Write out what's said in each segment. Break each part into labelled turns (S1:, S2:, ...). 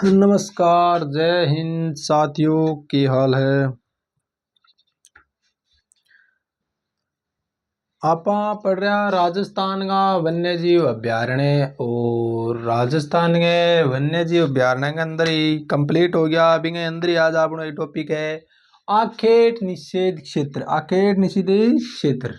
S1: नमस्कार, जय हिंद साथियों, की हाल है। आपा पढ़ रहा राजस्थान का वन्य जीव अभ्यारण्य, और राजस्थान के वन्य जीव अभ्यारण्य के अंदर ही कंप्लीट हो गया। अभी के अंदर ही आज अपना ये टॉपिक है आखेट निषेध क्षेत्र। आखेट निषेध क्षेत्र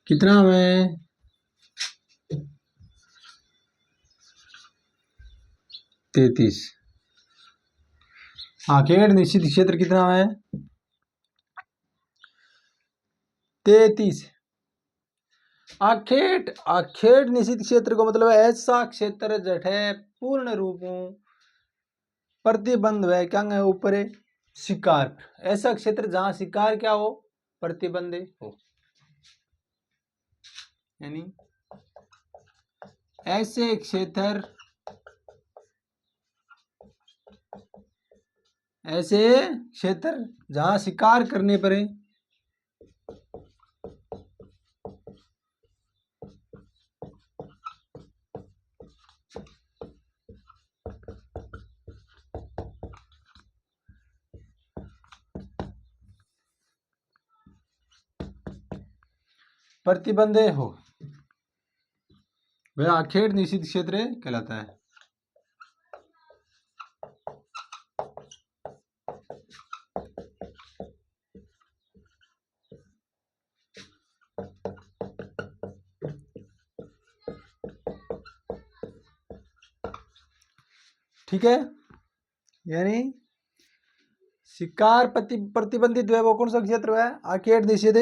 S1: कितना में 33। आखेट निषेध क्षेत्र कितना है? 33। आखेट निषिद्ध क्षेत्र को मतलब ऐसा क्षेत्र जठे पूर्ण रूप प्रतिबंध है क्या है ऊपर शिकार। ऐसा क्षेत्र जहां शिकार क्या हो, प्रतिबंध हो। यानी ऐसे क्षेत्र जहां शिकार करने पर प्रतिबंध हो, वह आखेट निषिद्ध क्षेत्र कहलाता है। ठीक है, यानी शिकार प्रतिबंधित है वो कौन सा क्षेत्र है? आखेट निषेध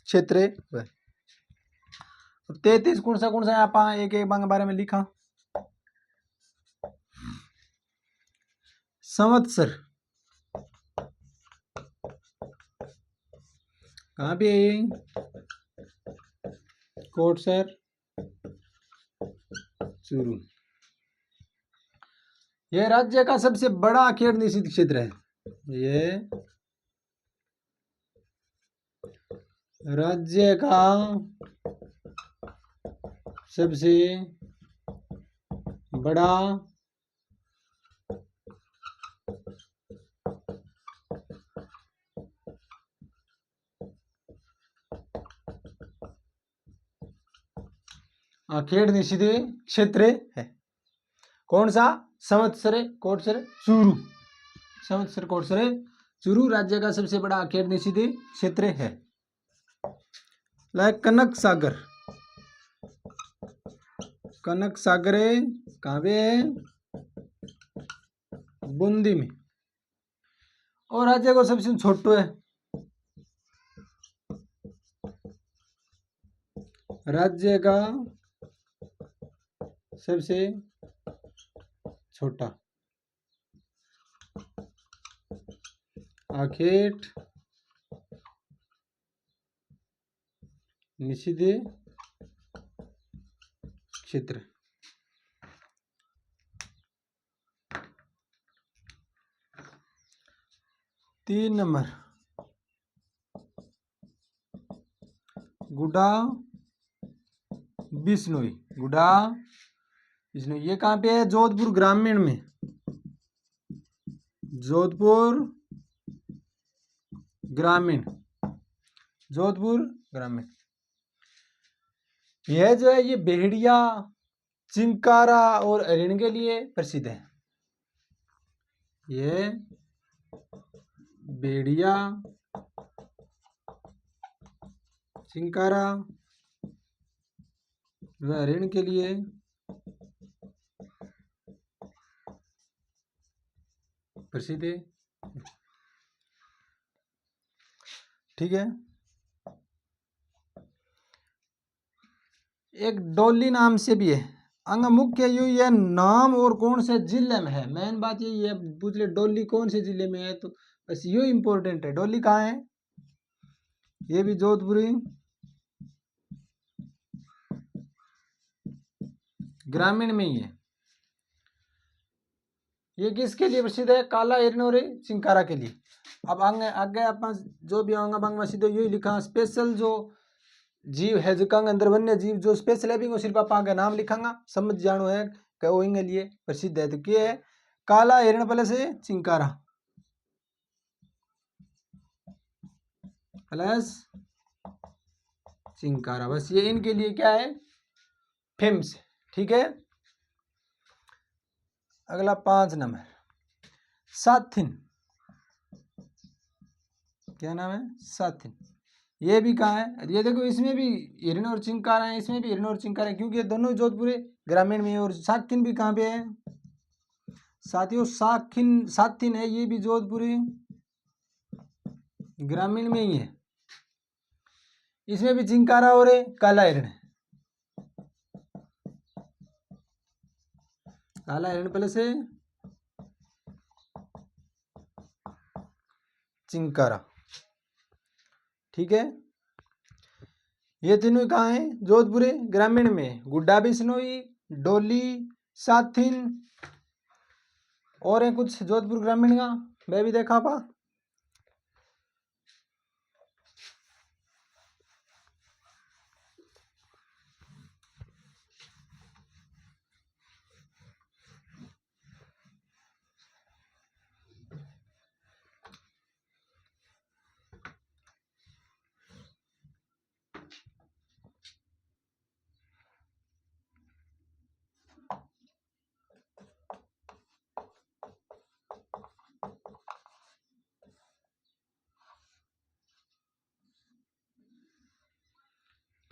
S1: क्षेत्र। 33 कौन सा है? आप एक एक के बारे में लिखा। संवत्सर कहाँ पे है? कोटसर, चूरू। यह राज्य का सबसे बड़ा आखेट निषिद्ध क्षेत्र है। ये राज्य का सबसे बड़ा आखेट निषिद्ध क्षेत्र है। कौन सा? संवत्सर कोटसर चूरू। संवत्सर कोटसर चूरू राज्य का सबसे बड़ा आखेट निषिद्ध क्षेत्र है। लाइक कनक सागर। कनक सागर कहाँ पे है? बूंदी में। और राज्य को सबसे छोटो है। राज्य का सबसे छोटा आखेट निषिद्ध क्षेत्र। तीन नंबर गुडा बिश्नोई। गुडा बिश्नोई ये कहाँ पे है? जोधपुर ग्रामीण में। जोधपुर ग्रामीण। जोधपुर ग्रामीण। यह जो है ये भेड़िया, चिंकारा और हरिण के लिए प्रसिद्ध है। यह भेड़िया, चिंकारा व हरिण के लिए प्रसिद्ध है। ठीक है। एक डोली नाम से भी है। अंग मुख्य ये नाम और कौन से जिले में है, मेन बात यही है। पूछ ले डोली कौन से जिले में है, तो बस यो इंपॉर्टेंट है। डोली कहाँ है? ये भी जोधपुरी ग्रामीण में ही है। ये किसके लिए प्रसिद्ध है? काला हिरण और चिंकारा के लिए। अब आगे आगे अपन जो भी आऊंगा बंग में सीधे यही लिखा स्पेशल जो जीव है जो कंग अंदर वन्य जीव जो स्पेशल है भी वो सिर्फ आप आगे नाम लिखांगा समझ जानो है कि वो इनके लिए प्रसिद्ध है। तो क्या है? काला हिरण प्लस चिंकारा प्लस चिंकारा, बस ये इनके लिए क्या है? फेमस। ठीक है, अगला 5 नंबर साथिन। क्या नाम है? साथिन। ये भी कहाँ है? ये देखो इसमें भी हिरण और चिंकारा है, इसमें भी हिरण और चिंकारा है, क्योंकि ये दोनों जोधपुर ग्रामीण में है। और साथिन भी कहाँ पे है साथियों? साथिन है, ये भी जोधपुरी ग्रामीण में ही है। इसमें भी चिंकारा और काला हिरण है। काला हिरण प्लस चिंकारा। ठीक है, ये तीनों कहाँ है? जोधपुरी ग्रामीण में। गुड्डा बिश्नोई, डोली, साथिन और है कुछ जोधपुर ग्रामीण का, मैं भी देखा पा।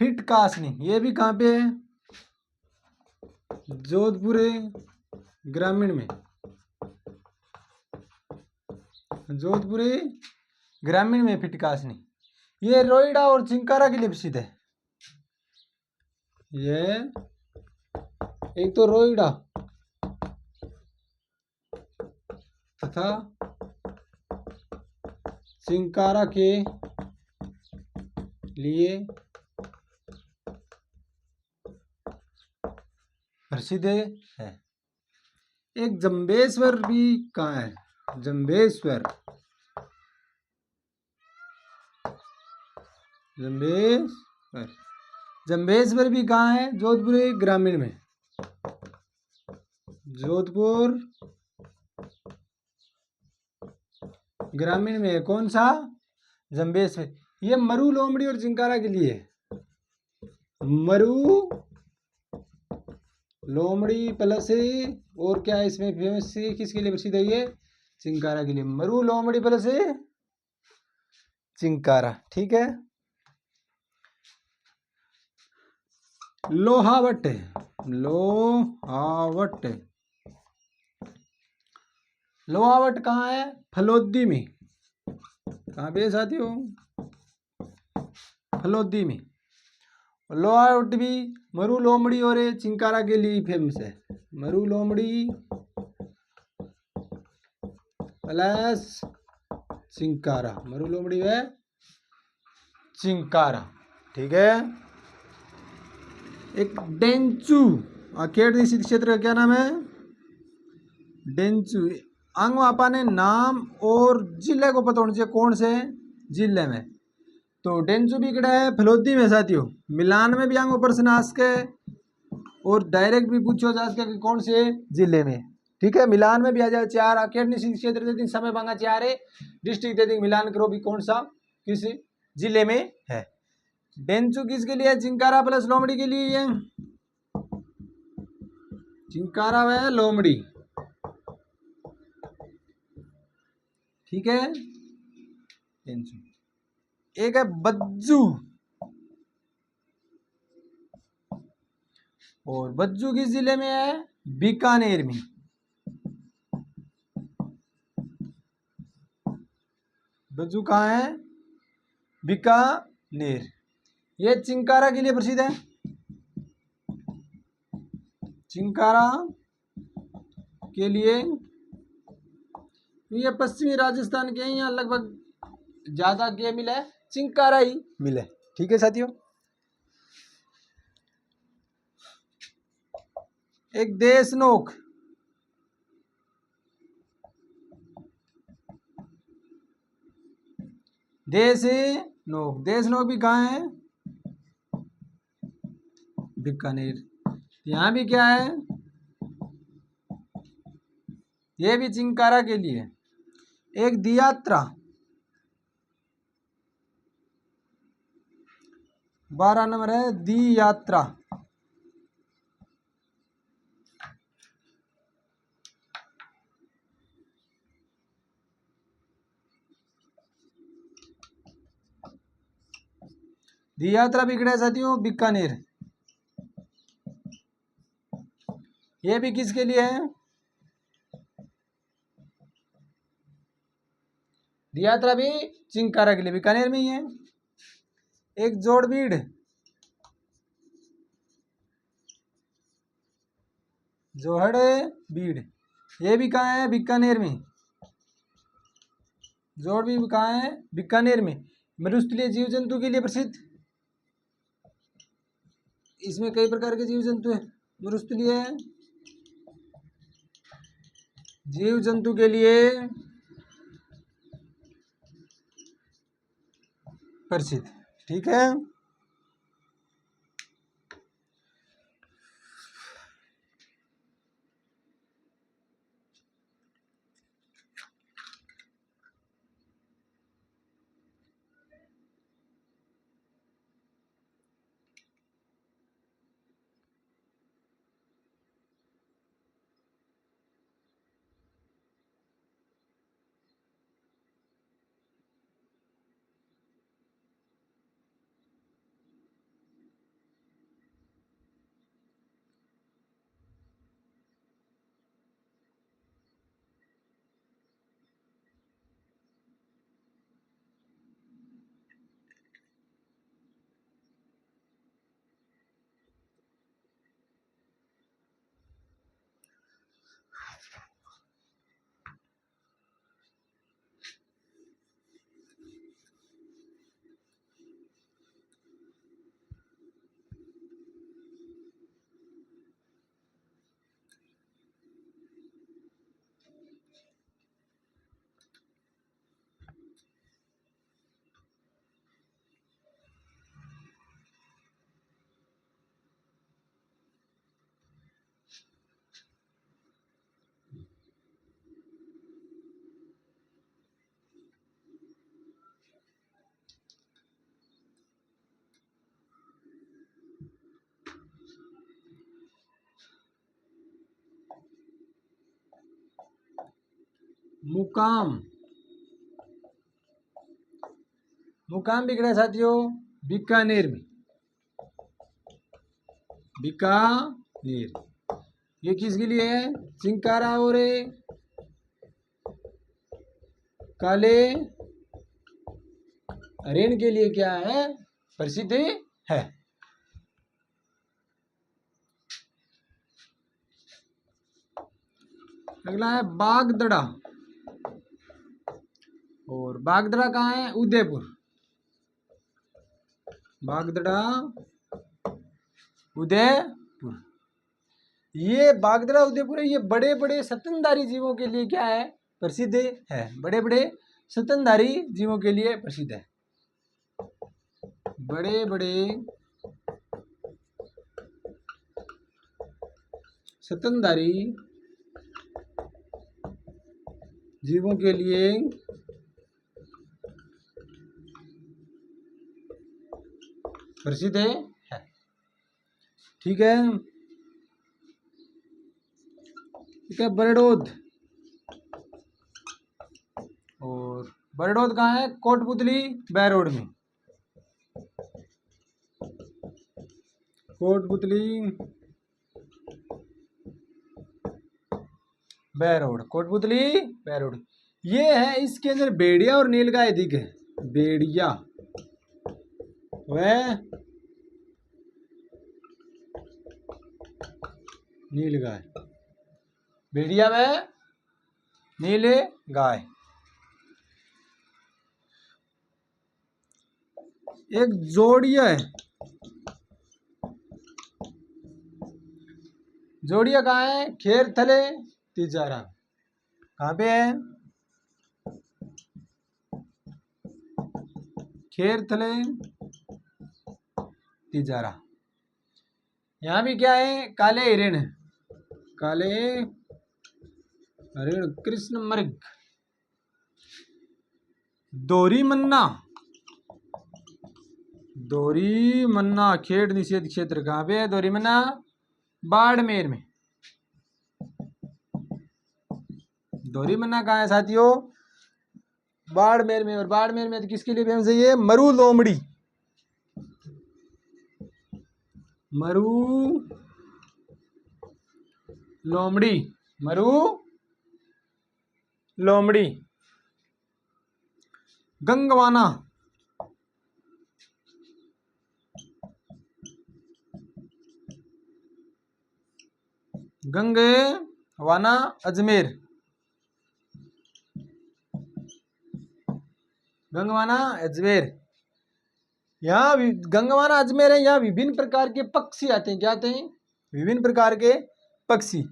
S1: फिट कासनी, ये भी कहाँ पे है? जोधपुर ग्रामीण में। जोधपुर ग्रामीण में फिट कासनी। ये रोइडा और चिंकारा के लिए प्रसिद्ध है। ये एक तो रोइडा तथा चिंकारा के लिए प्रसिद्ध है। एक जंबेश्वर भी कहाँ है? जंबेश्वर, जंबेश्वर, जंबेश्वर भी कहाँ है? जोधपुर ग्रामीण में। जोधपुर ग्रामीण में कौन सा? जंबेश्वर। ये मरु, लोमड़ी और चिंकारा के लिए है। मरु, लोमड़ी प्लस और क्या है इसमें फेमस? किसके लिए प्रसिद्ध है ये? चिंकारा के लिए। मरु, लोमड़ी प्लस चिंकारा। ठीक है, लोहावट। लोहावट, लोहावट कहाँ है? फलोदी में। कहाँ पे साथियों? फलोदी में। लोहावट भी मरु, लोमड़ी और चिंकारा के लिए फेमस है। मरु, लोमड़ी प्लस चिंकारा। मरु, लोमड़ी व चिंकारा। ठीक है, एक डेंचू। आखेड़ क्षेत्र का क्या नाम है? डेंचू। आंगो आपा ने नाम और जिले को पता होना चाहिए कौन से जिले में। तो डेंचू भी कड़ा है फलोदी में साथियों। मिलान में भी आंगो प्रश्न आ सके और डायरेक्ट भी पूछो जा सके कि कौन से जिले में। ठीक है, मिलान में भी आ जाए। 4 आखेड़ क्षेत्र दे दिन समय मांगा 4 है डिस्ट्रिक्ट दे दिन मिलान करो भी कौन सा किस जिले में है। डेंचू किसके लिए? चिंकारा प्लस लोमड़ी के लिए है। चिंकारा व लोमड़ी। ठीक है, डेंचू। एक है बज्जू, और बज्जू किस जिले में है? बीकानेर में। बज्जू कहाँ है? बीकानेर। ये चिंकारा के लिए प्रसिद्ध है। चिंकारा के लिए ये पश्चिमी राजस्थान के यहाँ लगभग ज्यादा क्या मिला है? चिंकारा ही मिले। ठीक है साथियों, एक देशनोक। देश नोक, देश नोक भी कहाँ है? बीकानेर। यहाँ भी क्या है? ये भी चिंकारा के लिए। एक दियात्रा 12 नंबर है, दी यात्रा। दी यात्रा बिगड़े साथियों बीकानेर। ये भी किसके लिए है? दी यात्रा भी चिंकारा के लिए, बीकानेर में ही है। एक जोड़बीड़, जोहड़ बीड़, ये भी कहाँ है? बीकानेर में। जोड़ भी कहाँ है? बीकानेर में। मरुस्थलीय जीव जंतु के लिए प्रसिद्ध। इसमें कई प्रकार के जीव जंतु है। मरुस्थलीय जीव जंतु के लिए प्रसिद्ध। ठीक है। मुकाम, मुकाम बिगड़ा साथियों बीकानेर में। बीकानेर ये किसके लिए है? चिंकारा और काले हरिण के लिए क्या है? प्रसिद्ध है। अगला है बागदड़ा, और बागदड़ा कहाँ है? उदयपुर। बागदड़ा उदयपुर। ये बागदड़ा उदयपुर है, ये बड़े बड़े स्तनधारी जीवों के लिए क्या है? प्रसिद्ध है। बड़े बड़े स्तनधारी जीवों के लिए प्रसिद्ध है। बड़े बड़े स्तनधारी जीवों के लिए प्रसिद्ध है। ठीक है। ठीक है। बरडोद, और बरडोद कहाँ है? कोटपुतली बैरोड में। कोटपुतली बैरोड, कोटपुतली बैरोड। ये है, इसके अंदर भेड़िया और नीलगाय अधिक है। भेड़िया व नीलगाय, भेड़िया व नीलगाय। एक जोड़िया है, जोड़िया कहाँ है? खेरथले तिजारा। कहाँ पे है? खेरथले तिजारा। यहाँ भी क्या है, काले हिरण, काले हिरण कृष्ण मृग। दोरी मन्ना, दोरी मन्ना खेड़ निषेध क्षेत्र कहाँ पे है दोरी मन्ना? बाड़मेर में। दोरी मन्ना कहाँ है साथियों? बाड़मेर में। और बाड़मेर में तो किसके लिए फेमस है ये? मरु लोमड़ी, मरु लोमड़ी, मरु लोमड़ी। गंगवाना, गंगवाना अजमेर, गंगवाना अजमेर। यहाँ गंगवाना अजमेर है। यहाँ विभिन्न प्रकार के पक्षी आते हैं। क्या आते हैं? विभिन्न प्रकार के पक्षी।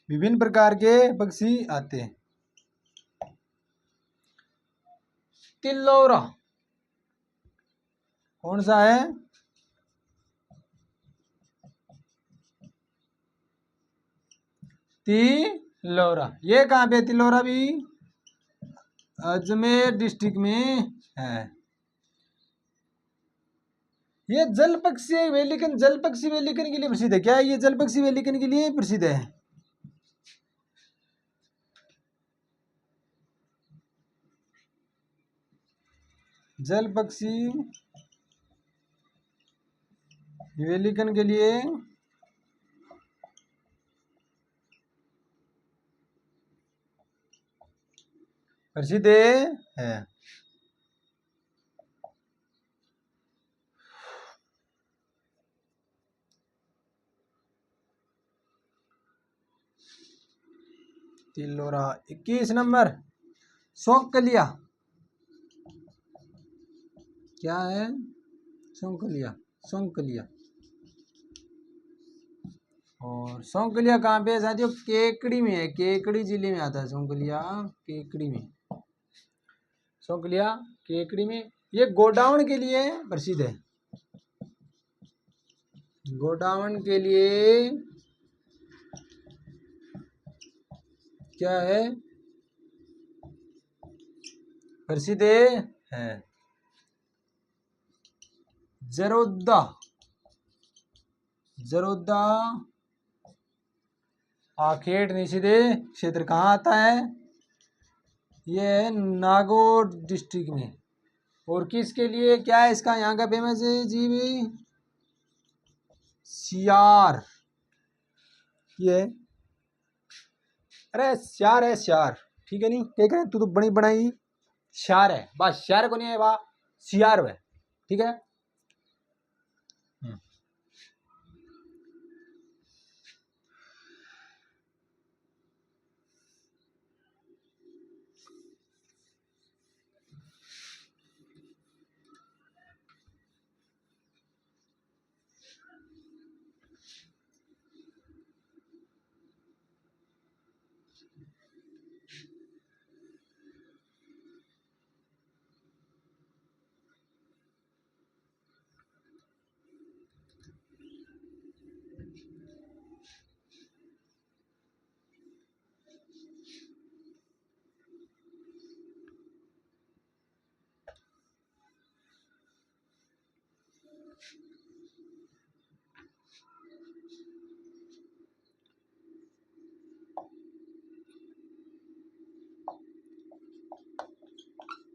S1: विभिन्न प्रकार के पक्षी आते हैं। तिल्लोरा कौन सा है? तिल्लोरा। ये कहाँ पे? तिल्लोरा भी अजमेर डिस्ट्रिक्ट में है। ये जल पक्षी वेलिकन, जल पक्षी वेलिकन के लिए प्रसिद्ध है। क्या है ये? जल पक्षी वेलिकन के लिए प्रसिद्ध है। जल पक्षी वेलिकन के लिए प्रसिद्ध है। तिल्लोरा। 21 नंबर सौंकलिया। क्या है? सौंकलिया, सौंकलिया। और सौंकलिया कहाँ पे है साथियों? केकड़ी में है। केकड़ी जिले में आता है सौंकलिया, केकड़ी में। सौंकलिया केकड़ी में। ये गोडाउन के लिए प्रसिद्ध है। गोडाउन के लिए क्या है? प्रसिद्ध है। जरोदा, जरोदा आखेट निषेध क्षेत्र कहाँ आता है? ये है नागौर डिस्ट्रिक्ट में। और किसके लिए क्या है इसका यहाँ का फेमस है जीव? सियार। ये अरे सियार है, सियार। ठीक है नहीं क्या करें? तू तो बड़ी बनाई सियार है, बस सियार को नहीं है वाह, सियार है। ठीक है।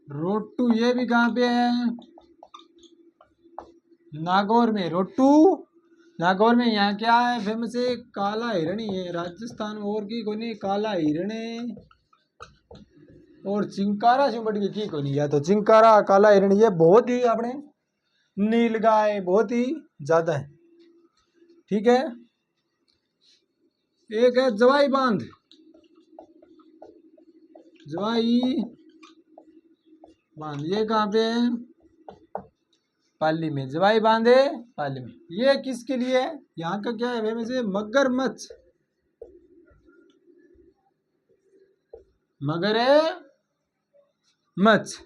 S1: रोटू ये भी कहाँ पे है? नागौर में। रोटू नागौर में। यहाँ क्या है फेमस है? काला हिरण ही है राजस्थान में। और की कोनी काला हिरण और चिंकारा से बढ़ की कोनी। या तो चिंकारा, काला हिरण, ये बहुत ही अपने नीलगाय बहुत ही ज्यादा है। ठीक है। एक है जवाई बांध, जवाई बांध, ये कहाँ पे है? पाली में। जवाई बांधे पाली में, ये किसके लिए है? यहाँ का क्या है फेमस है? मगरमच्छ। मगर है मच्छ।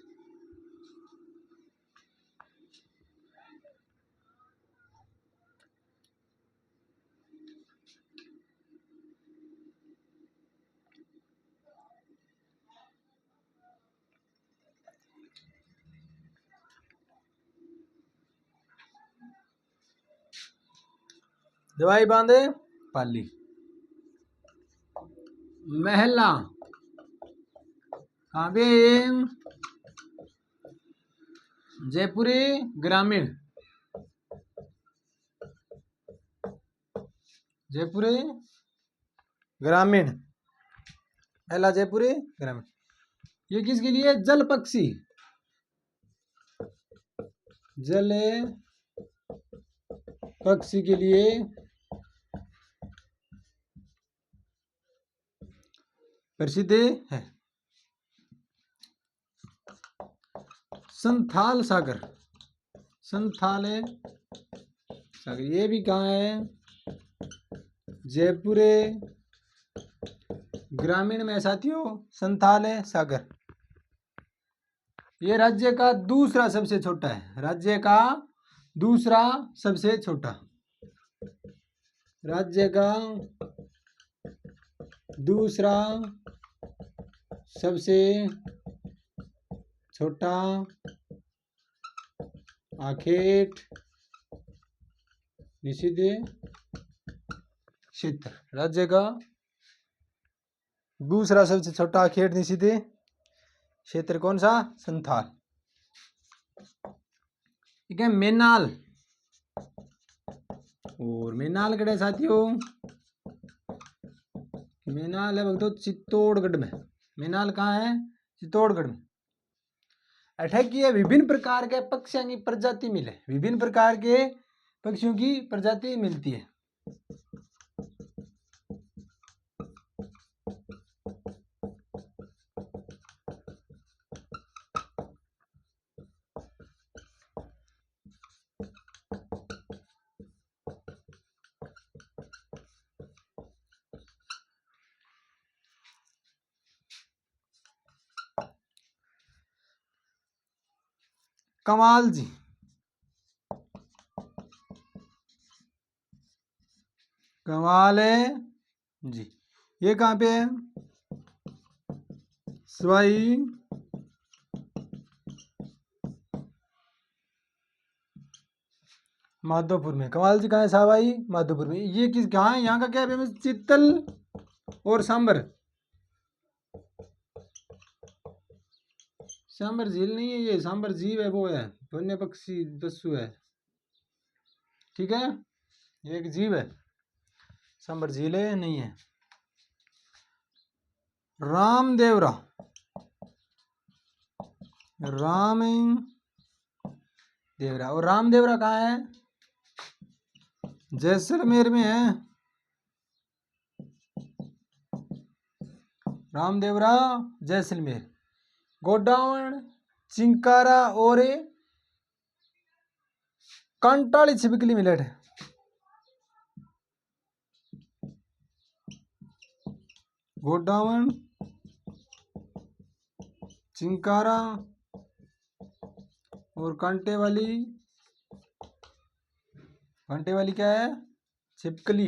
S1: जवाई बांधे पाली। महला कहाँ पे? जयपुरी ग्रामीण। जयपुरी ग्रामीण, महला जयपुरी ग्रामीण। ये किसके लिए? जल पक्षी। जल पक्षी के लिए प्रसिद्ध है। संथाल सागर, संथाल सागर, ये भी कहाँ है? जयपुर ग्रामीण में साथियों, संथाल सागर। ये राज्य का दूसरा सबसे छोटा है, राज्य का दूसरा सबसे छोटा, राज्य का दूसरा सबसे छोटा आखेट निषिद्ध क्षेत्र। राज्य का दूसरा सबसे छोटा आखेट निषिद्ध क्षेत्र कौन सा? संथाल। ठीक है। मेनाल, और मेनाल कड़े साथियों? मेनाल है भक्तों चित्तौड़गढ़ में। मेनाल कहाँ है? चित्तौड़गढ़ में। अठकीय विभिन्न प्रकार के पक्षियों की प्रजाति मिले, विभिन्न प्रकार के पक्षियों की प्रजाति मिलती है। कमाल जी, कमाल है जी, ये कहाँ पे है? सवाई माधोपुर में। कमाल जी कहाँ है? सवाई माधोपुर में। ये किस कहाँ है? यहाँ का क्या फेमस? चित्तल और सांबर। सांबर झील नहीं है ये, सांबर जीव है, वो है वन्य पक्षी दस्यु है। ठीक है, ये एक जीव है, सांबर झील है नहीं है। रामदेवरा, राम देवरा, और रामदेवरा कहाँ है? जैसलमेर में है। रामदेवरा जैसलमेर। गोडावण, चिंकारा और कंटाली छिपकली मिलेट है। गोडावण, चिंकारा और कांटे वाली क्या है? छिपकली।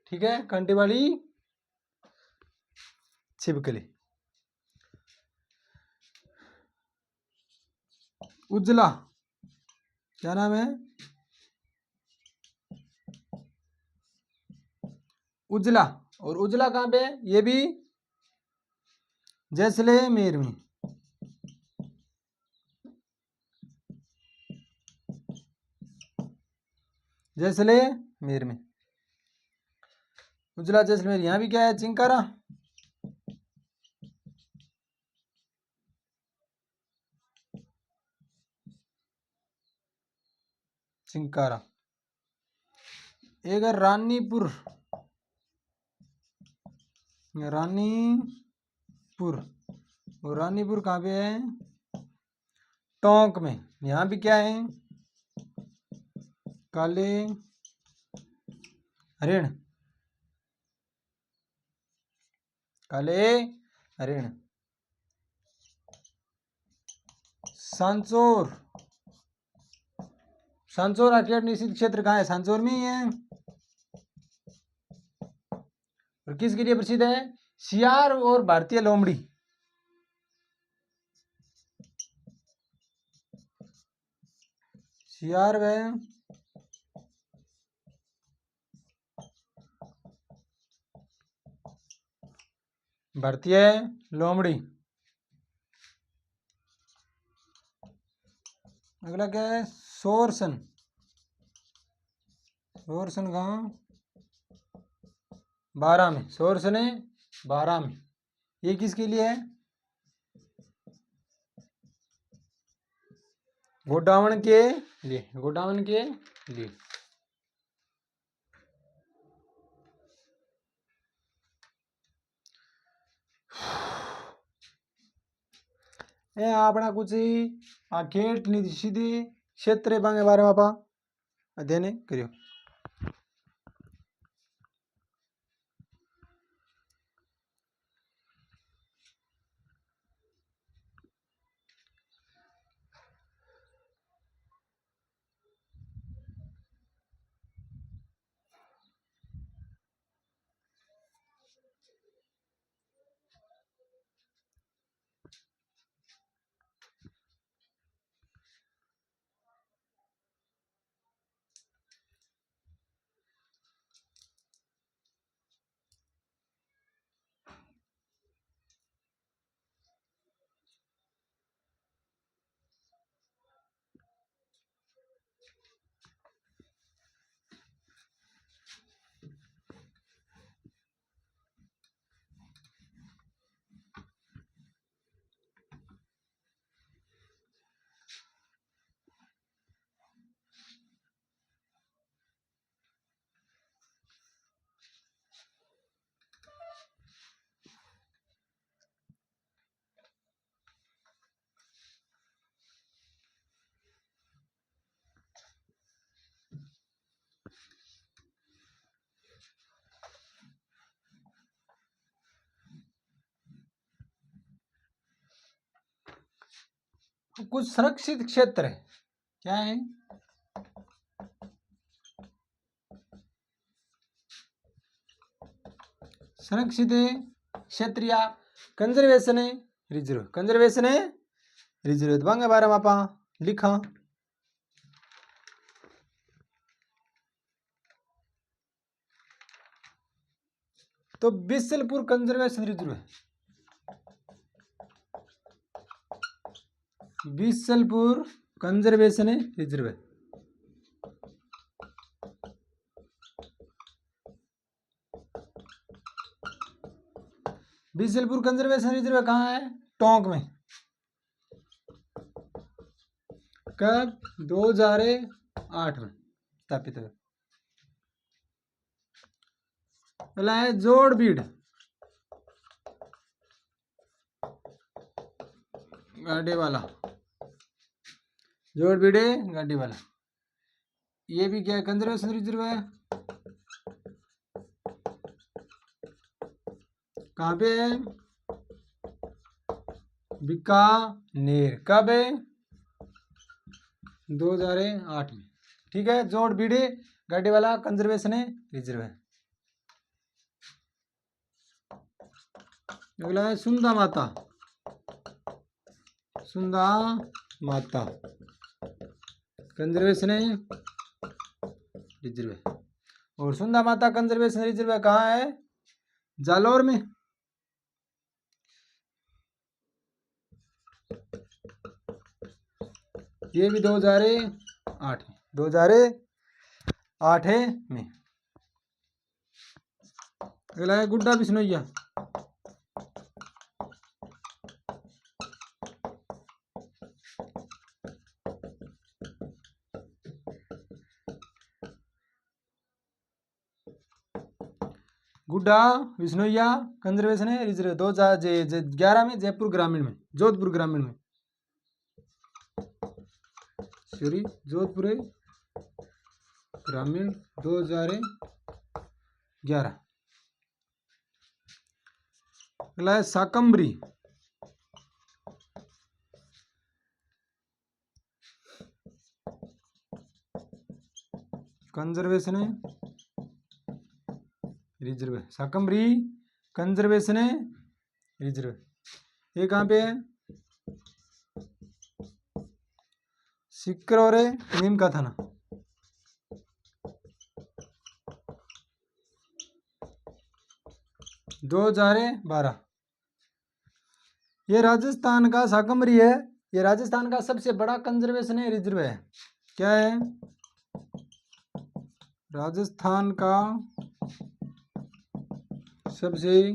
S1: ठीक है, कांटे वाली छिपकली। उजला, क्या नाम है? उजला, और उजला कहाँ पे है? ये भी जैसलमेर में। जैसलमेर में उजला, जैसलमेर। यहाँ भी क्या है? चिंकारा। चिंकारा। एक है रानीपुर, रानीपुर पुर, और रानीपुर कहाँ पे है? टोंक में। यहाँ भी क्या है? काले हरिण, काले हरिण। सांचौर, सांचौर आर्किड निषिद्ध क्षेत्र कहाँ है? सांचौर में ही है। और किसके लिए प्रसिद्ध है? सियार और भारतीय लोमड़ी। सियार व भारतीय लोमड़ी। अगला क्या है? सोरसन, सोरसन कहाँ? 12 में। सोरसन है 12 में। ये किसके लिए है? गोडावण के लिए, गोडावण के लिए। ये अपना कुछ आखेट निषिद्ध क्षेत्र के बारे में आप अध्ययन करियो। कुछ संरक्षित क्षेत्र है, क्या है? संरक्षित क्षेत्र या कंजर्वेशन रिजर्व, कंजर्वेशन रिजर्व बांगे बारे में आप लिखा। तो बिसलपुर कंजर्वेशन रिजर्व है, बिसलपुर कंजर्वेशन रिजर्व है। बिसलपुर कंजर्वेशन रिजर्व कहाँ है? टोंक में। कब? 2008 में स्थापित हुआ। पहला है जोड़बीड़, गाड़ी वाला, जोड़बीड़ गाड़ी वाला। ये भी क्या है? कंजर्वेशन रिजर्व है। कहाँ पे है? बीकानेर। कब है? 2008 में। ठीक है, जोड़बीड़ गाड़ी वाला कंजर्वेशन रिजर्व है। अगला है सुंदा माता, सुंदा माता कंजर्वेशन रिजर्व है। और सुंदा माता कंजर्वेशन रिजर्व कहाँ है? जालौर में। ये भी 2008 में, 2008 में। अगला है गुड्डा बिश्नोइया, गुड्डा विष्णुइया कंजर्वेशन है रिजर्व 2011 में जयपुर ग्रामीण में जोधपुर ग्रामीण में सॉरी जोधपुर ग्रामीण 2011। अगला है शाकंभरी कंजर्वेशन है रिजर्व है शाकंभरी कंजर्वेशन है रिजर्व। ये कहाँ पे है सिक्कर और नीम का थाना 2012। ये राजस्थान का शाकंभरी है। ये राजस्थान का सबसे बड़ा कंजर्वेशन है रिजर्व है। क्या है राजस्थान का सबसे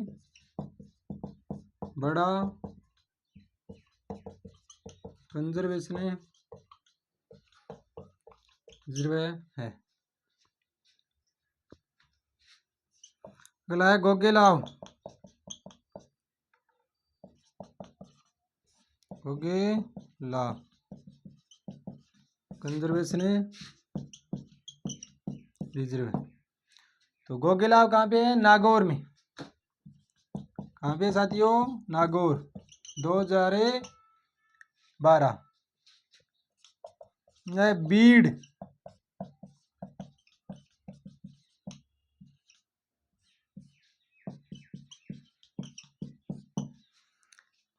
S1: बड़ा कंजर्वेशन रिजर्व है। अगला है गोगेलाव कंजर्वेशन रिजर्व। तो गोगेलाव कहाँ पे है नागौर में। कहाँ पे साथियों नागौर 2012। बीड़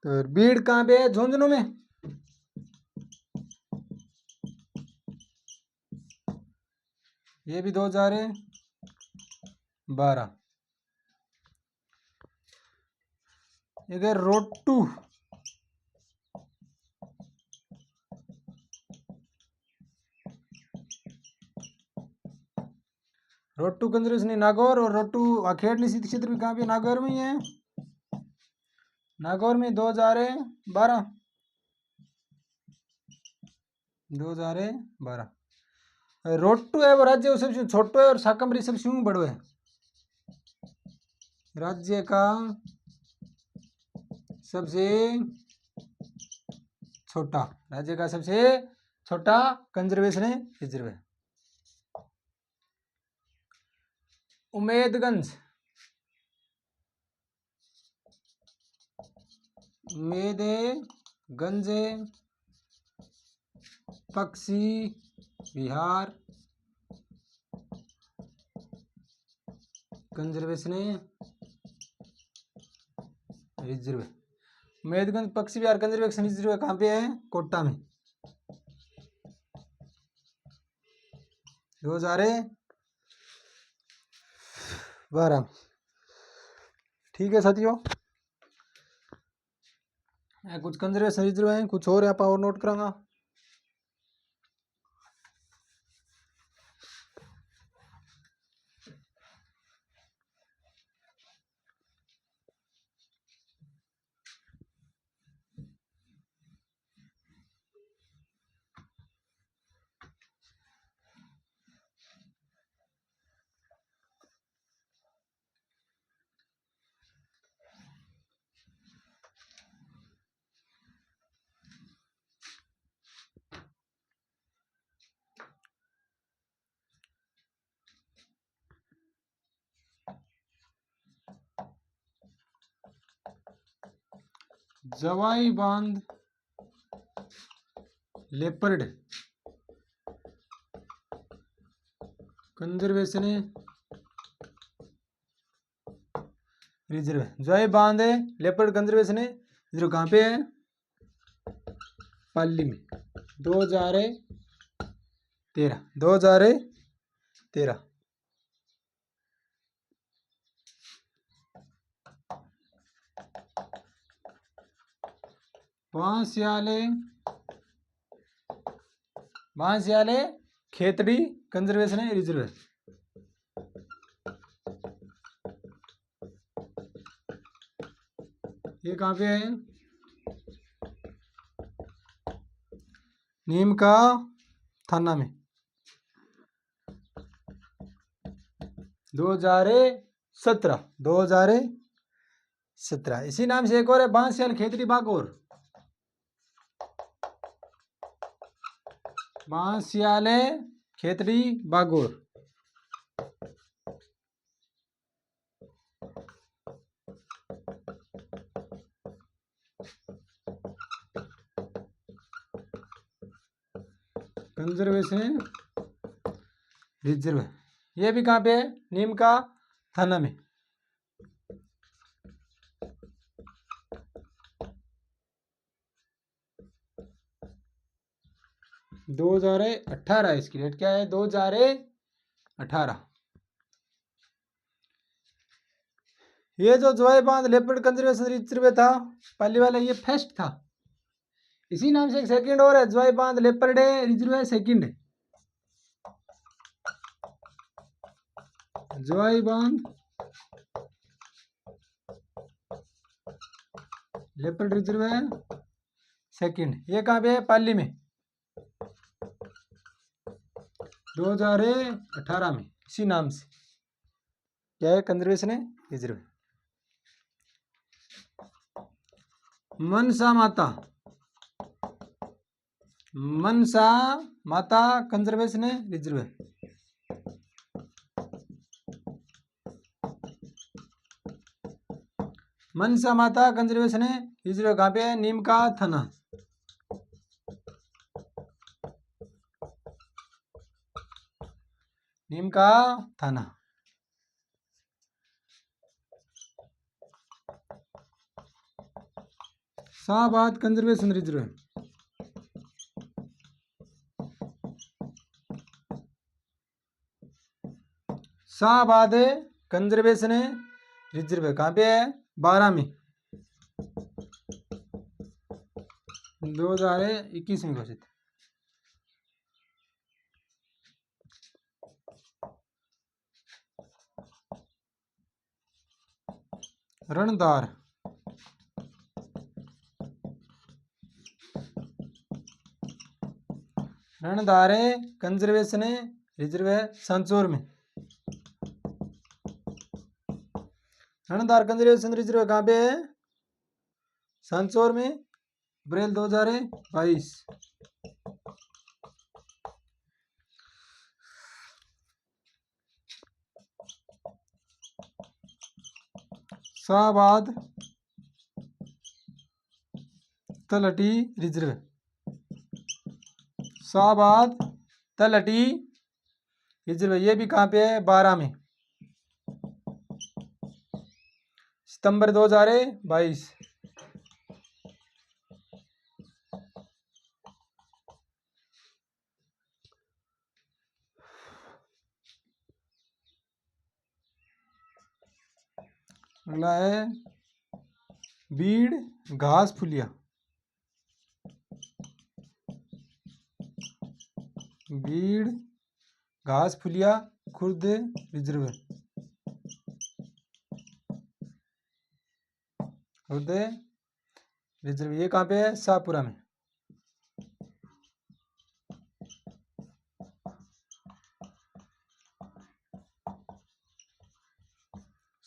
S1: तो बीड़ कहाँ पे है झुंझुनू में। ये भी 2012। एक है रोटू रोटू कंजर्वेशन नागौर और रोटू अखेड़नी शीत क्षेत्र भी कहाँ पे नागौर में ही है। नागौर में 2012 रोटू है वो राज्य सबसे छोटो है और शाकंभरी सबसे बड़ो है। राज्य का सबसे छोटा कंजर्वेशन रिजर्व है। उमेदगंज पक्षी विहार कंजर्वेशन रिजर्व। उमेदगंज पक्षी विहार कंजर्वेशन रिजर्व कहाँ पे है कोटा में 2012। ठीक है साथियों कुछ कंजर्वेशन रिजर्व है कुछ और आप और नोट करांगा। जवाई बांध लेपर्ड कंजर्वेशन रिजर्व। जवाई बांध लेपर्ड कंजर्वेशन रिजर्व कहाँ पे है पाली में 2013। बांसियाले खेतड़ी कंजर्वेशन रिजर्व। ये कहाँ पे है नीम का थाना में 2013। 2017। इसी नाम से एक और है बांसियाल खेतड़ी बागोर, बांसियाल खेतड़ी बागोर। कंजर्वेशन रिजर्व, ये भी कहाँ पे है? नीम का थाना में। 2018 इसकी डेट क्या है? 2018। ये जो जोय बांध लेपर्ड कंजर्वेशन रिजर्व था पहले वाला, ये फर्स्ट था। इसी नाम से एक सेकंड और है, जोय बांध लेपर्ड रिजर्व है सेकंड। जोय बांध लेपर्ड रिजर्व है सेकंड। ये कहाँ पे है? पाली में, 2018 में इसी नाम से क्या है? कंजर्वेशन है रिजर्व। मनसा माता, मनसा माता कंजर्वेशन है रिजर्व है। मनसा माता कंजर्वेशन है रिजर्व कहाँ पे है? नीम का थाना। नीम का थाना। Shahabad conservation reserve, Shahabad conservation reserve कहाँ पे है? 12 में, 2021 में घोषित। रणदार, रणदार कंजर्वेशन रिजर्व है सांचौर में। रणदार कंजर्वेशन रिजर्व कहाँ पे है? सांचौर में, अप्रैल 2022। शाहबाद तलहटी रिजर्व, शाहबाद तलहटी रिजर्व, ये भी कहाँ पे है? 12 में, सितंबर 2022। अगला है बीड़ घास फुलिया, बीड़ घास फुलिया खुर्द रिजर्व, खुर्द रिजर्व, ये कहाँ पे है? शाहपुरा में।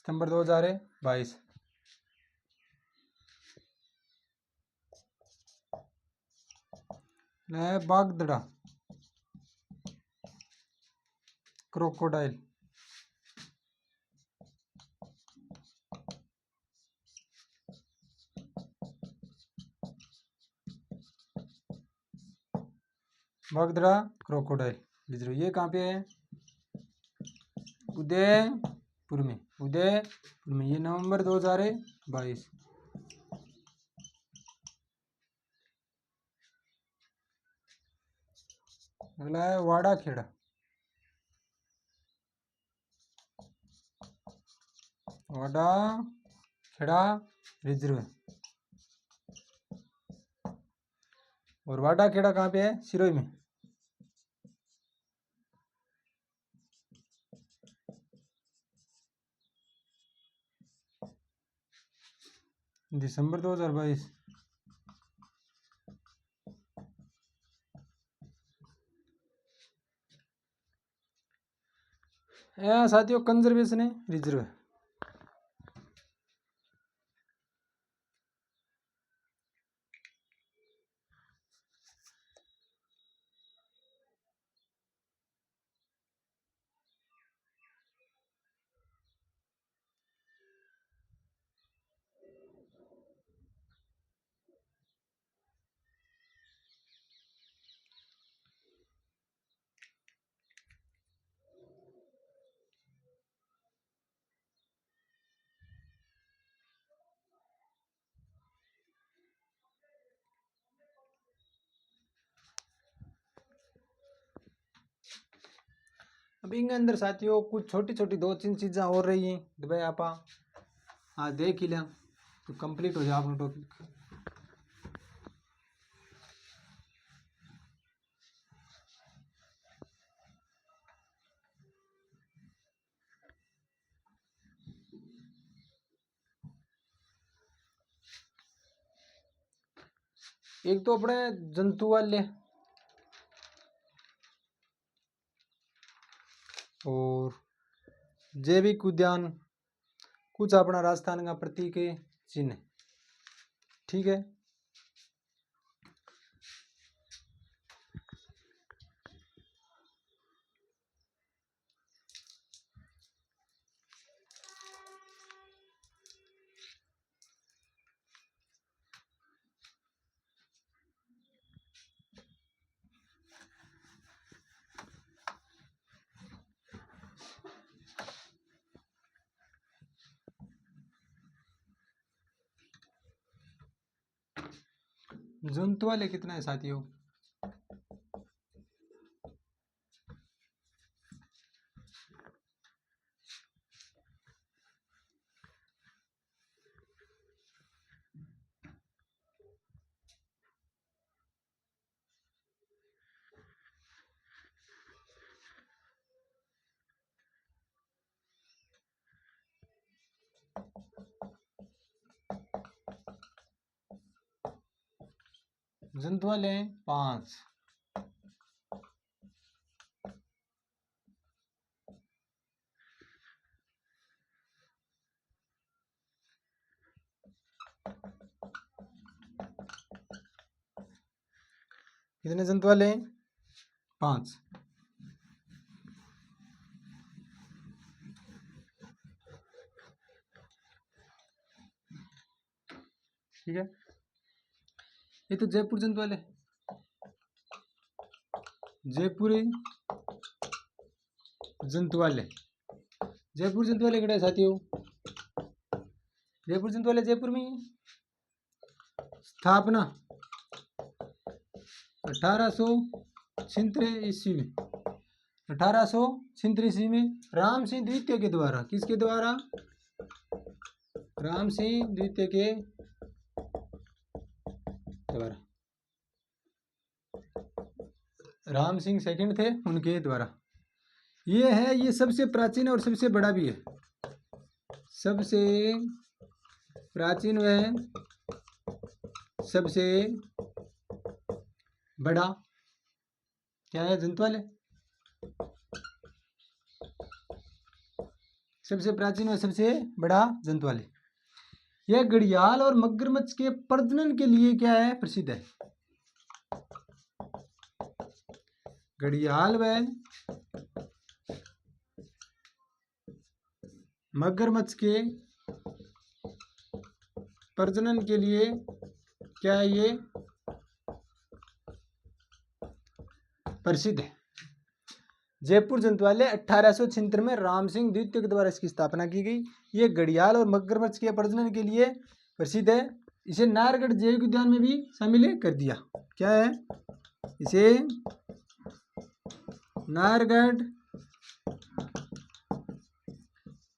S1: सितंबर 2022। Bagdarah crocodile, Bagdarah crocodile reserve, ये कहाँ पे है? उदयपुर में, उदयपुर में, ये नवंबर 2022। अगला है वाड़ा खेड़ा, वाड़ा खेड़ा रिजर्व, और वाड़ा खेड़ा कहाँ पे है? सिरोही में। दिसंबर 2022। साथियों कंजर्वेशन है रिजर्व, अब इनके अंदर साथियों कुछ छोटी छोटी दो तीन चीज़ें और रही हैं तो भाई आप हाँ देख ही लें तो कंप्लीट हो जाए अपना टॉपिक। एक तो अपने जंतु वाले और जैविक उद्यान, कुछ अपना राजस्थान का प्रतीक है चिन्ह, ठीक है। जंतु वाले कितना है साथियों? जंतु वाले 5। कितने जंतु वाले? 5। ठीक है, ये तो जयपुर जंतु वाले, जयपुरी जंतु वाले, जयपुर जंतु वाले कड़े साथियों? जयपुर जंतु वाले जयपुर में ही स्थापना 1836 ईस्वी में, 1836 ईस्वी में राम सिंह द्वितीय के द्वारा, किसके द्वारा? राम सिंह द्वितीय के द्वारा, राम सिंह सेकंड थे उनके द्वारा। ये है, ये सबसे प्राचीन और सबसे बड़ा भी है, सबसे प्राचीन व सबसे बड़ा क्या है? जंतु वाले। सबसे प्राचीन और सबसे बड़ा जंतु वाले। यह घड़ियाल और मगरमच्छ के प्रजनन के लिए क्या है? प्रसिद्ध है। घड़ियाल व मगरमच्छ के प्रजनन के लिए क्या है? ये प्रसिद्ध है। जयपुर जंतुवालय 1876 में राम सिंह द्वितीय के द्वारा इसकी स्थापना की गई। ये घड़ियाल और मगरमच्छ के प्रजनन के लिए प्रसिद्ध है। इसे नाहरगढ़ जैविक उद्यान में भी शामिल कर दिया। क्या है? इसे नाहरगढ़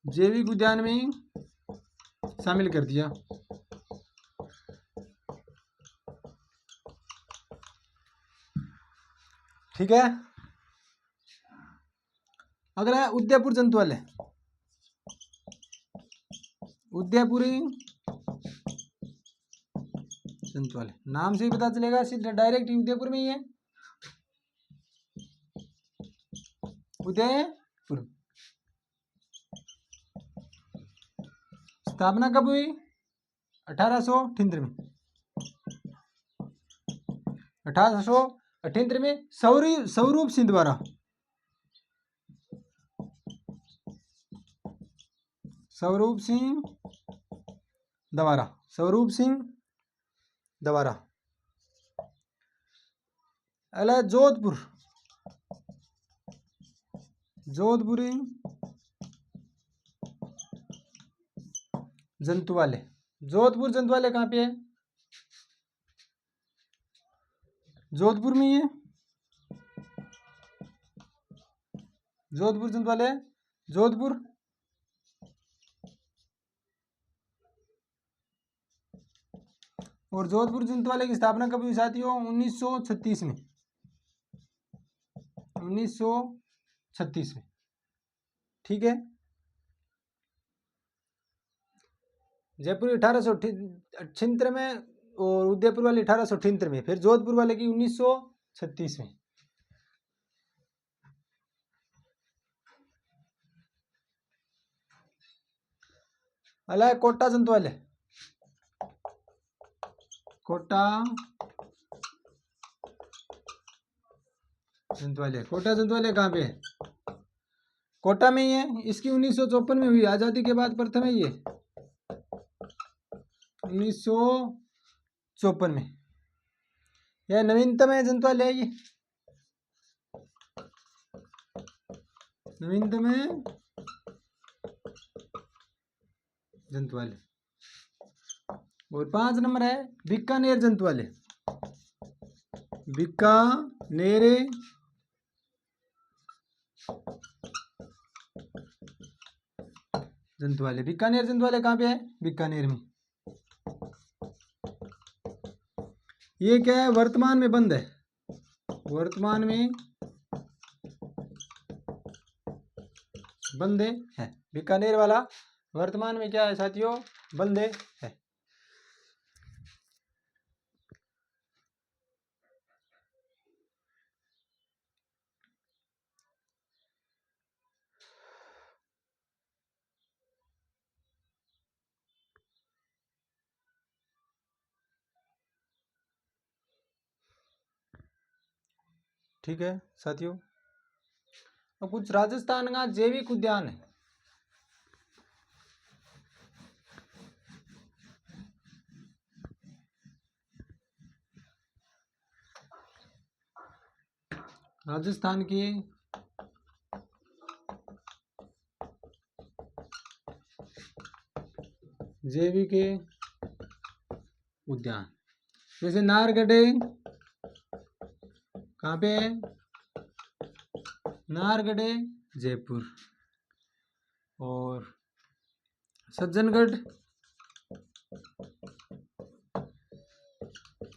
S1: जैविक उद्यान में शामिल कर दिया। ठीक है, अगला है उदयपुर जंतुवालय। उदयपुरी जंतुवालय नाम से ही पता चलेगा, सीधा डायरेक्ट उदयपुर में ही है। उदयपुर स्थापना कब हुई? 1878 में। 1878 में स्वरूप सिंह द्वारा, स्वरूप सिंह द्वारा। अगला जोधपुरी जंतुवालय। जोधपुर जंतुवालय कहाँ पे है? जोधपुर में ही है। जोधपुर जंतुवाले, जोधपुर। और जोधपुर जंतुवाले की स्थापना कब हुई साथियों? 1936 में। 1936 में, ठीक है। जयपुर 1878 में और उदयपुर वाले 1878 में, फिर जोधपुर वाले की 1936 में। अला कोटा जंतुवाले, कोटा जंतुवाले, कोटा जंतुवाले कहाँ पे है? कोटा में ही है। इसकी 1954 में हुई, आजादी के बाद प्रथम है ये, 1954 में। यह नवीनतम है जंतुवाले है, ये नवीनतम है जंतुवाले। और 5 नंबर है बीकानेर जंतुवाले, बीकानेर जंतुवाले। बीकानेर जंतुवाले कहाँ पे है? बीकानेर में। ये क्या है? वर्तमान में बंद है, वर्तमान में बंद है। बीकानेर वाला वर्तमान में क्या है साथियों? बंद है। ठीक है साथियों। अब कुछ राजस्थान का जैविक उद्यान है। राजस्थान की जैविक उद्यान, जैसे नाहरगढ़ कहाँ पे है? नाहरगढ़ जयपुर। और सज्जनगढ़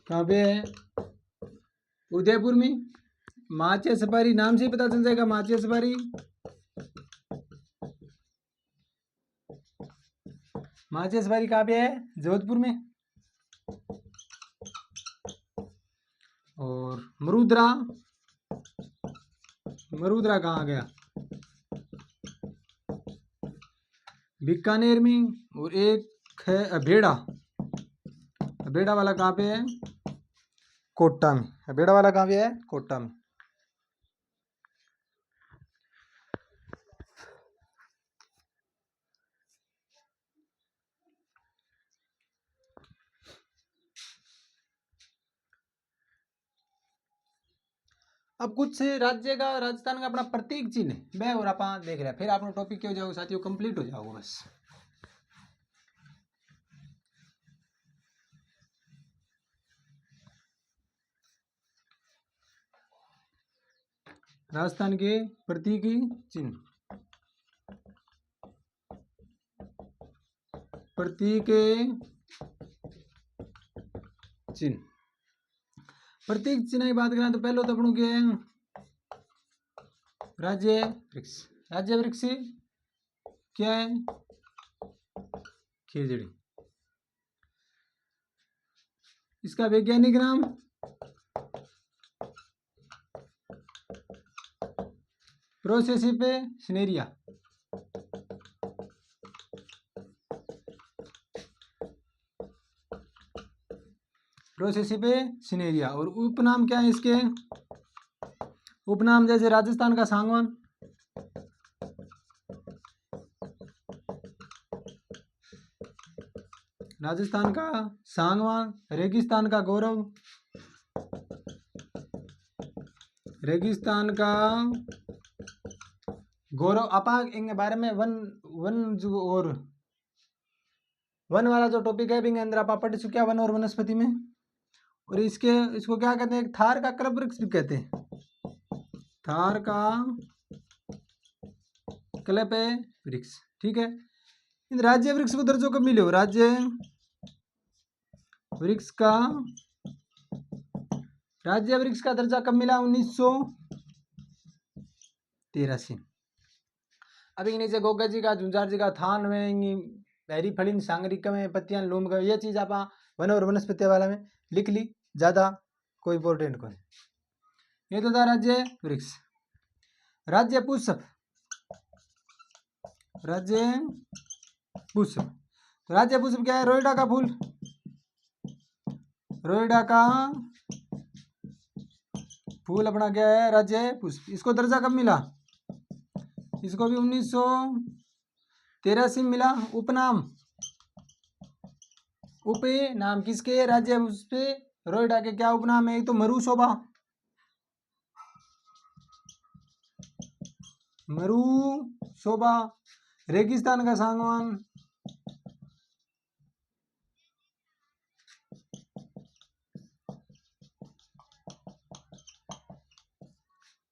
S1: कहाँ पे है? उदयपुर में। माचिया सफारी नाम से ही पता चल जाएगा, माचिया सफारी। माचिया सफारी कहाँ पे है? जोधपुर में। और मरुद्रा, मरुद्रा कहाँ गया? बीकानेर में। और एक है अभेड़ा, अभेड़ा वाला कहाँ पे है? कोटा में। अभेड़ा वाला कहाँ पे है? कोटा में। अब कुछ राज्य का, राजस्थान का अपना प्रतीक चिन्ह है वह और आप देख रहे हैं। फिर आपने टॉपिक क्या हो जाओगे साथियों? कंप्लीट हो जाओगे बस। राजस्थान के प्रतीक चिन्ह, प्रतीक चिन्ह, प्रतीक चिन्ह की बात करें तो पहले तो अपनों के राज्य वृक्ष। राज्य वृक्ष क्या है? खेजड़ी। इसका वैज्ञानिक नाम प्रोसेसिपे सिनेरिया। प्रोसेसिपे सिनेरिया। और उपनाम क्या है इसके? उपनाम जैसे राजस्थान का सांगवान, राजस्थान का सांगवान, रेगिस्तान का गौरव, रेगिस्तान का गौरव। आपा इनके बारे में वन वन जो और वन वाला जो टॉपिक है बिंगे अंदर आप पढ़ चुके हैं, वन और वनस्पति में। और इसको क्या कहते हैं? थार का कल्प वृक्ष भी कहते हैं, थार का क्लैप है वृक्ष। ठीक है, इन राज्य वृक्ष को दर्जो कब मिले हो? राज्य वृक्ष का दर्जा कब मिला? 1983। अभी नीचे गोगा जी का, झुंझार जी का थान में बहरी फलिन सांगरिका में पत्तियां लोम का, ये चीज आप वन और वनस्पति वाला में लिख ली, ज्यादा कोई इंपॉर्टेंट को नहीं। ये तो था राज्य वृक्ष। राज्य पुष्प, राज्य पुष्प, तो राज्य पुष्प क्या है? रोइडा का फूल, रोइडा का फूल अपना क्या है? राज्य पुष्प। इसको दर्जा कब मिला? इसको भी 1983 मिला। उपनाम, उपनाम किसके? राज्य पुष्प रोइडा के क्या उपनाम है? तो मरुशोभा, मरुशोभा। रेगिस्तान का सागवान,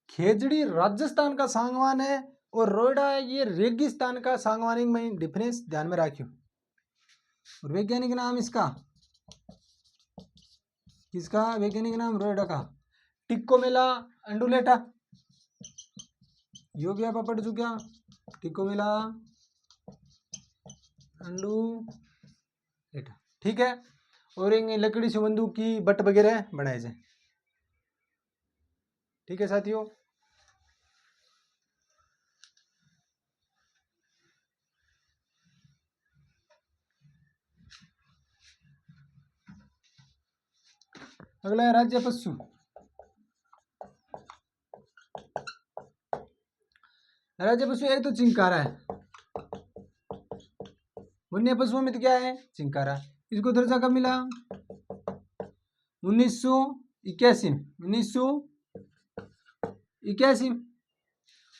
S1: खेजड़ी राजस्थान का सागवान है और रोइडा ये रेगिस्तान का सागवान में डिफरेंस ध्यान में रखियो। और वैज्ञानिक नाम इसका, किसका वैज्ञानिक नाम? रोइडा का। टिक्कोमेला अंडुलेटा, यो भी आप पढ़ चुका। टिक्कोमेला अंडुलेटा। ठीक है, और इन लकड़ी से बंदूक की बट वगैरह बनाए जाए। ठीक है साथियों, अगला है राज्य पशु। राज्य पशु एक तो चिंकारा है, वन्य पशुओं में तो क्या है? चिंकारा। इसको दर्जा कब मिला? 1981।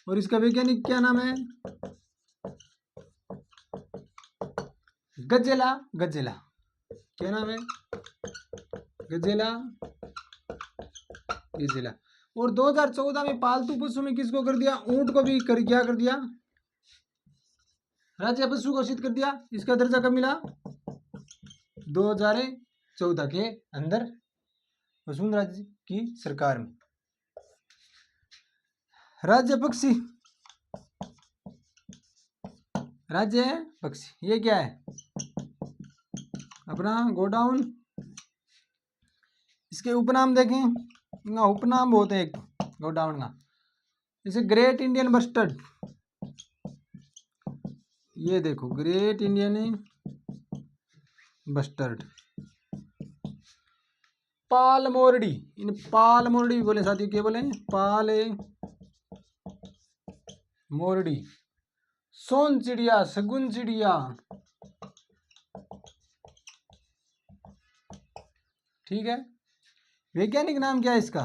S1: और इसका वैज्ञानिक क्या नाम है? गजेला, गजेला। क्या नाम है? गजेला, गजेला। और 2014 में पालतू पशु में किसको कर दिया? ऊंट को भी क्या कर दिया? राज्य पशु घोषित कर दिया। इसका दर्जा कब मिला? 2014 के अंदर वसुंधरा जी की सरकार में। राज्य पक्षी, राज्य पक्षी ये क्या है? अपना गोडाउन। इसके उपनाम देखें, उपनाम बहुत है एक गोडाउन का, जैसे ग्रेट इंडियन बस्टर्ड, ये देखो ग्रेट इंडियन बस्टर्ड। पाल मोरडी, इन पाल मोरडी भी बोले साथियों, क्या बोले? पाल मोरडी। सोन चिड़िया, शगुन चिड़िया। ठीक है, वैज्ञानिक नाम क्या है इसका?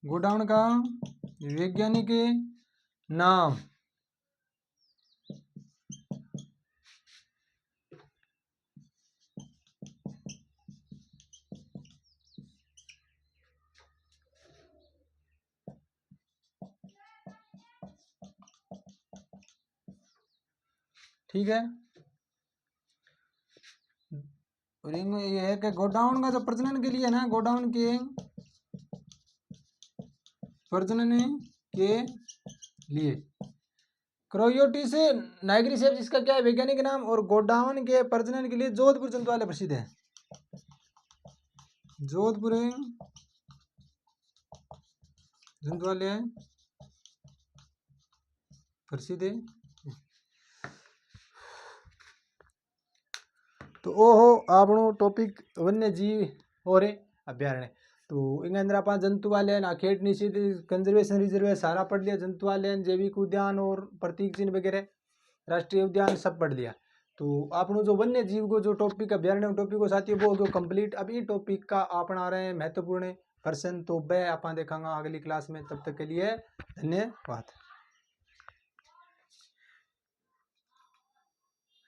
S1: गोडाउन का वैज्ञानिक नाम ठीक है। और ये है कि गोडाउन का जो प्रजनन के लिए ना, गोडाउन के प्रजनन के लिए क्रोयोटिस नाइग्रिसेप्स इसका क्या है वैज्ञानिक नाम? और गोडाउन के प्रजनन के लिए जोधपुर जंतुआलय प्रसिद्ध है। जोधपुर जंतुआलय प्रसिद्ध है। तो ओहो आपनो टॉपिक वन्य जीव और अभ्यारण्य। तो इन अंदर आप जंतुआलय, नाखेट निषिद्ध, कंजर्वेशन रिजर्व सारा पढ़ लिया। जंतुआलय, जैविक उद्यान और प्रतीक चिन्ह वगैरह, राष्ट्रीय उद्यान सब पढ़ लिया। तो आपनो जो वन्य जीव को जो टॉपिक अभ्यारण्य टॉपिक को साथियों वो हो कंप्लीट। अब ये टॉपिक का आप आ रहे हैं महत्वपूर्ण पर्सन, तो वह आप देखेंगे अगली क्लास में। तब तक के लिए धन्यवाद।